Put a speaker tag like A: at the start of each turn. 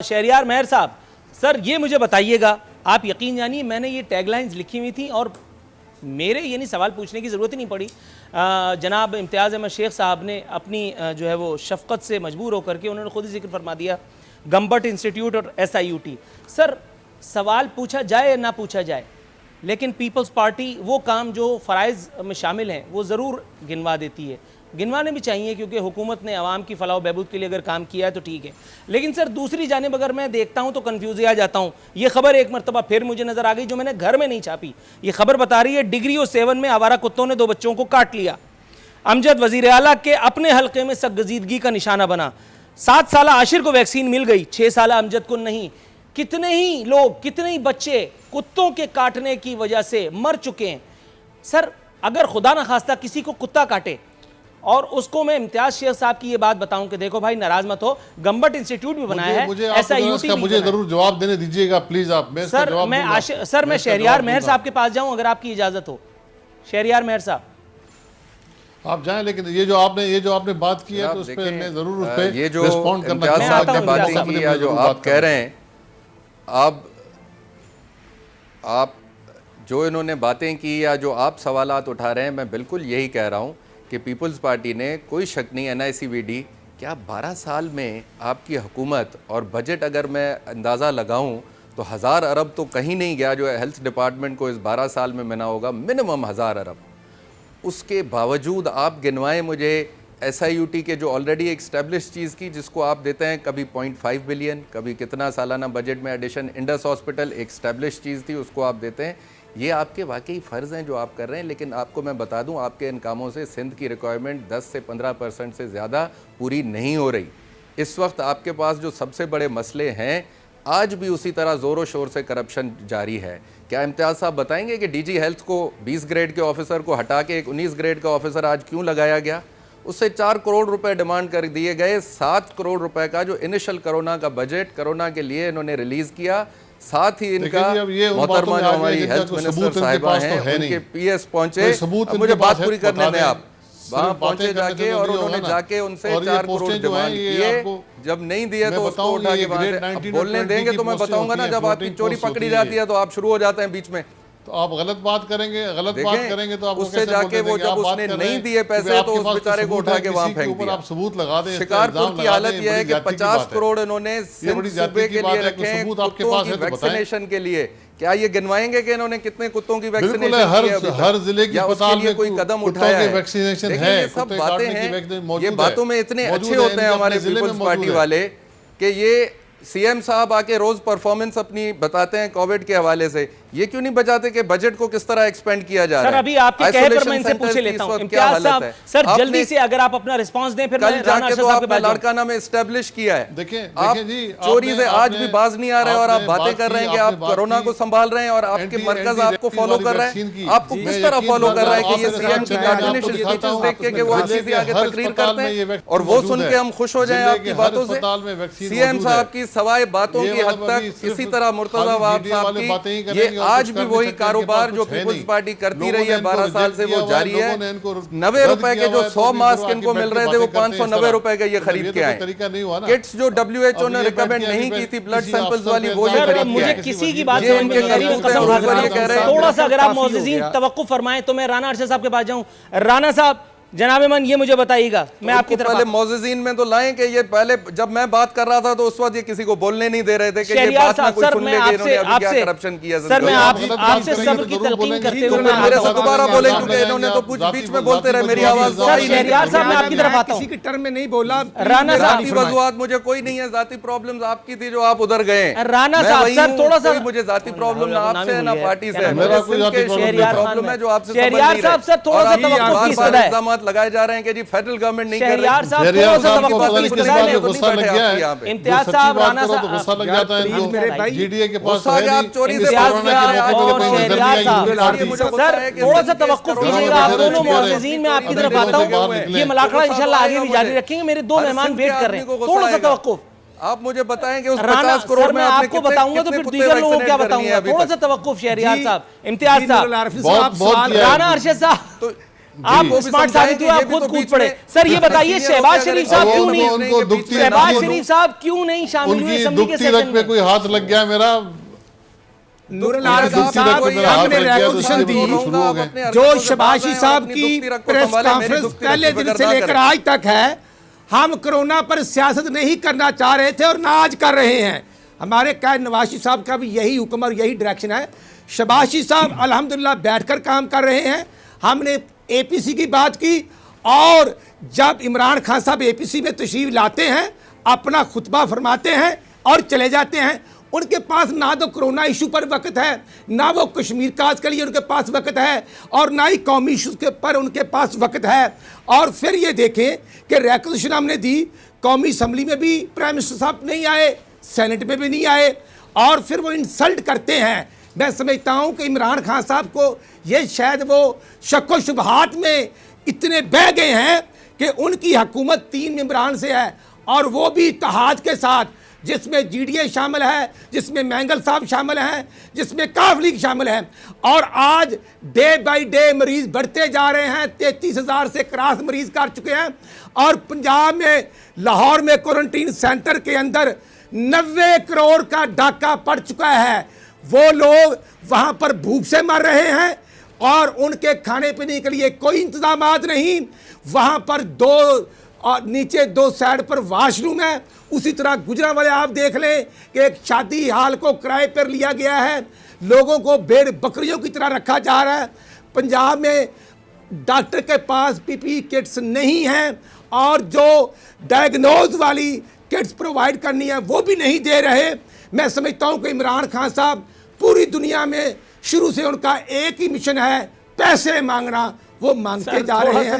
A: शहरियार मेहर साहब, सर ये मुझे बताइएगा, आप यकीन जानिए मैंने ये टैगलाइंस लिखी हुई थी और मेरे यानी सवाल पूछने की ज़रूरत ही नहीं पड़ी। जनाब इम्तियाज़ अहमद शेख साहब ने अपनी जो है वो शफ़क़त से मजबूर होकर के उन्होंने खुद ही जिक्र फरमा दिया गम्बट इंस्टीट्यूट और SIUT। सर सवाल पूछा जाए या ना पूछा जाए, लेकिन पीपल्स पार्टी वो काम जो फ़राइज़ में शामिल हैं वो ज़रूर गिनवा देती है, गिनवाने भी चाहिए क्योंकि हुकूमत ने आवाम की फलाह बहबूद के लिए अगर काम किया है तो ठीक है। लेकिन सर दूसरी जानिब अगर मैं देखता हूँ तो कन्फ्यूज़ आ जाता हूँ। ये खबर एक मरतबा फिर मुझे नज़र आ गई जो मैंने घर में नहीं छापी। ये खबर बता रही है डिग्री और 7 में आवारा कुत्तों ने 2 बच्चों को काट लिया। अमजद वज़ीर आला के अपने हल्के में सरगजीदगी का निशाना बना। 7 साल आशिर को वैक्सीन मिल गई, 6 साल अमजद को नहीं। कितने ही लोग, कितने ही बच्चे कुत्तों के काटने की वजह से मर चुके हैं। सर अगर खुदा न खास्ता किसी को कुत्ता काटे और उसको मैं इम्तियाज शेख साहब की ये बात बताऊं कि देखो भाई नाराज मत हो, गम्बट इंस्टीट्यूट भी बनाया है, SIUT भी
B: मुझे जरूर जवाब देने दीजिएगा प्लीज आप।
A: सर मैं शहरियार मेहर साहब के पास जाऊं अगर आपकी इजाजत हो। शहरियार मेहर साहब
B: आप जाएं, लेकिन ये जो आपने बात की है तो उस पे मैं जरूर उस पे
C: ये जो
B: रिस्पॉन्ड करना
C: चाहता हूं। बातें की या जो आप कह रहे हैं, आप जो इन्होंने बातें की या जो आप सवालात उठा रहे हैं, मैं बिल्कुल यही कह रहा हूं कि पीपल्स पार्टी ने कोई शक नहीं NICVD क्या 12 साल में आपकी हुकूमत और बजट अगर मैं अंदाज़ा लगाऊं तो 1000 अरब तो कहीं नहीं गया जो हेल्थ डिपार्टमेंट को इस 12 साल में मिला होगा, मिनिमम 1000 अरब। उसके बावजूद आप गिनवाएं मुझे SIUT के जो ऑलरेडी एक स्टैब्लिश चीज़ की जिसको आप देते हैं, कभी 0.5 बिलियन, कभी कितना सालाना बजट में एडिशन। इंडस हॉस्पिटल एक स्टैब्लिश चीज़ थी, उसको आप देते हैं। ये आपके वाकई फ़र्ज़ हैं जो आप कर रहे हैं, लेकिन आपको मैं बता दूं आपके इन कामों से सिंध की रिक्वायरमेंट 10 से 15% से ज़्यादा पूरी नहीं हो रही। इस वक्त आपके पास जो सबसे बड़े मसले हैं, आज भी उसी तरह ज़ोरों शोर से करप्शन जारी है। क्या इम्तियाज़ साहब बताएंगे कि DG हेल्थ को 20 ग्रेड के ऑफिसर को हटा के एक 19 ग्रेड का ऑफिसर आज क्यों लगाया गया? उससे 4 करोड़ रुपए डिमांड कर दिए गए। 7 करोड़ रुपए का जो इनिशियल कोरोना का बजट कोरोना के लिए इन्होंने रिलीज़ किया, साथ ही इनका मोहतरमा जो हमारी हेल्थ मिनिस्टर साहिबा हैं उनके PS पहुंचे। मुझे बात पूरी करने में, आप वहाँ पहुंचे जाके और उन्होंने जाके उनसे 4 करोड़ डिमांड किए। जब नहीं दिए तो उसको उठा के बोलने देंगे तो मैं बताऊंगा ना। जब आपकी चोरी पकड़ी जाती है तो आप शुरू हो जाते हैं बीच में,
B: तो आप गलत बात करेंगे तो आपको
C: उससे जाके वो जब उसने नहीं दिए पैसे तो उस बेचारे को उठा के वहां फेंक दिया।
B: आप सबूत लगा दें।
C: शिकारपुर की हालत यह है कि 50 करोड़ इन्होंने सूबे के लिए रखे हैं कुत्तों की वैक्सीनेशन के लिए। क्या ये गिनवाएंगे कि इन्होंने कितने कुत्तों की वैक्सीनेशन
B: हर जिले की अस्पताल में
C: कोई कदम उठाया है?
B: वैक्सीनेशन है।
C: ये सब बातें हैं, ये बातों में इतने अच्छे होते हैं हमारे पीपल्स पार्टी वाले कि ये CM साहब आके रोज परफॉर्मेंस अपनी बताते हैं कोविड के हवाले से। ये क्यों नहीं बचाते कि बजट को किस तरह एक्सपेंड किया जा रहा है?
A: सर अभी आपके कहे पर मैं इनसे पूछे लेता हूं इम्तियाज साहब, सर जल्दी से अगर आप अपना रिस्पांस दें फिर
C: कल जाके तो आपने लाड़काना में एस्टैब्लिश किया है।
B: देखिए जी,
C: चोरी से आज भी बाज नहीं आ रहे और आप बातें कर रहे हैं कि आप कोरोना को संभाल रहे हैं और आपके मरकज आपको फॉलो कर रहे हैं। आपको किस तरह फॉलो कर रहा है कि ये CM की कार्टूनिश स्पीचेस देख के वो अच्छी सी आगे तकरीर करते हैं और वो सुन के हम खुश हो जाएं आपकी बातों से? CM साहब की सवाए बातों की हद तक इसी तरह मुर्तजा वाब साहब की ये आज भी वही कारोबार जो पीपल्स पार्टी करती रही है 12 साल से वो जारी है। 90 रुपए के जो 100 मास्क इनको मिल रहे थे वो 590 रुपए के ये खरीद के आए। किट्स जो WHO ने रिकमेंड नहीं की थी ब्लड सैंपल्स वाली वो ये खरीद के
A: मुझे
C: आए।
A: किसी की बात समझ में नहीं आ रही, मैं कसम खा रहा हूं। थोड़ा सा अगर आप मुअज़्ज़िज़ीन तवक्कुफ फरमाएं तो मैं राना अरशद साहब के पास जाऊं। राना साहब जनाब मन ये मुझे बताइएगा, मैं आपकी तरफ
C: पहले मुअज़्ज़िज़ीन में तो लाएं कि ये पहले जब मैं बात कर रहा था तो उस वक्त ये किसी को बोलने नहीं दे रहे थे कि ये बात ना कोई सुन ले कि इन्होंने अभी क्या करप्शन किया।
A: सर मैं आपसे सब्र की तलकीन करते हुए
C: मेरे से दोबारा बोले क्योंकि इन्होंने तो कुछ बीच में बोलते रहे, मेरी आवाज
A: शहरियार साहब मैं आपकी तरफ आता हूं।
D: किसी के टर्म में नहीं बोला।
A: राना साहब
C: जाती वजूहात मुझे कोई नहीं है, जाती प्रॉब्लम्स आपकी थी जो आप उधर गए।
A: राना साहब सर थोड़ा सा
C: मुझे जाती प्रॉब्लम ना आपसे है ना पार्टी से,
B: मेरा कोई जाती
C: प्रॉब्लम है जो आपसे
A: शहरियार साहब सर थोड़ा सा तवक्कुफ की इस्तदा है।
C: इल्जाम लगाए जा रहे हैं कि फेडरल गवर्नमेंट नहीं कर रही।
A: शहरियार साहब थोड़ा सा तवक्कुफ की इस्तदा है।
B: गुस्सा लग गया है
A: इम्तियाज साहब राना साहब
B: गुस्सा लग जाता है
D: मेरे भाई
B: GDA के पास
C: आप चोरी से
A: सर थोड़ा सा तवक्कुफ कीजिएगा। आप दोनों मुअज़्ज़िज़ीन में आपकी तरफ आता हूँ। ये मुलाकात इंशाल्लाह आगे भी जारी रखेंगे। मेरे 2 मेहमान वेट कर रहे हैं, थोड़ा सा तवक्कुफ।
C: आप मुझे बताएं कि उस
A: राना
C: 50 करोड़ में
A: मैं आपको बताऊंगा तो फिर दीगर लोगों को क्या बताऊंगा। थोड़ा सा तवक्कुफ शहरियार साहब, इम्तियाज साहब,
B: बहुत
A: राना अरशद साहब।
C: तो
A: आप
C: वो भी
A: स्मार्ट साबित हुए,
C: समझाएंगे,
A: आप
C: ये भी
A: खुद
C: तो
A: कूद
C: बीच
A: पड़े।
C: में
A: सर ये बताइए
C: चीजें
A: शहबाज
C: होती हैं,
A: शरीफ साहब
C: अगर
A: क्यों
C: वो
A: नहीं,
B: उनको दुखती
A: शहबाज
B: उनको
A: शरीफ साहब क्यों नहीं शामिल हुए
B: उनकी
A: असेंबली के
B: दुखती
A: सेशन
B: रग पे
A: में?
B: कोई हाथ लग गया मेरा,
D: नूरुल
C: आप
D: आज़म
C: दुखती
D: साहब
C: रग पे मेरा हाथ
D: हमने
C: लग गया तो
D: रेजोल्यूशन
C: इसलिए
D: दी,
C: शुरू हो गए।
D: जो शबाशी साहब की प्रेस कॉन्फ्रेंस पहले दिन से लेकर आज तक है, हम कोरोना पर सियासत नहीं करना चाह रहे थे और ना आज कर रहे हैं। हमारे कायद नवाज शरीफ साहब का भी यही हुक्म और यही डायरेक्शन है। शबाशी साहब अल्हम्दुलिल्लाह बैठकर काम कर रहे हैं। हमने एपीसी की बात की, और जब इमरान खान साहब एपीसी में तशरीफ लाते हैं, अपना खुतबा फरमाते हैं और चले जाते हैं। उनके पास ना तो कोरोना इशू पर वक्त है, ना वो कश्मीर काज के लिए उनके पास वक्त है, और ना ही कौमी इशू के पर उनके पास वक्त है। और फिर ये देखें कि रेजोल्यूशन हमने दी, कौमी असम्बली में भी प्राइम मिनिस्टर साहब नहीं आए, सेनेट में भी नहीं आए, और फिर वो इंसल्ट करते हैं। मैं समझता हूँ कि इमरान खान साहब को ये शायद वो शक व शुबहात में इतने बह गए हैं कि उनकी हुकूमत 3 मेंबरान से है, और वो भी इत्तेहाद के साथ, जिसमें जीडीए शामिल है, जिसमें मैंगल साहब शामिल हैं, जिसमें काफ लीग शामिल है। और आज डे बाय डे मरीज बढ़ते जा रहे हैं, 33,000 से क्रॉस मरीज कर चुके हैं। और पंजाब में लाहौर में क्वारंटीन सेंटर के अंदर 90 करोड़ का डाका पड़ चुका है। वो लोग वहाँ पर भूख से मर रहे हैं और उनके खाने पीने के लिए कोई इंतजामात नहीं। वहाँ पर नीचे 2 साइड पर वाशरूम है। उसी तरह गुजरांवाले आप देख लें कि एक शादी हाल को किराए पर लिया गया है, लोगों को भेड़ बकरियों की तरह रखा जा रहा है। पंजाब में डॉक्टर के पास पीपीई किट्स नहीं हैं, और जो डायग्नोज वाली किट्स प्रोवाइड करनी है वो भी नहीं दे रहे। मैं समझता हूँ कि इमरान खान साहब पूरी दुनिया में शुरू से उनका एक ही मिशन है, पैसे मांगना, वो मांगते जा रहे हैं।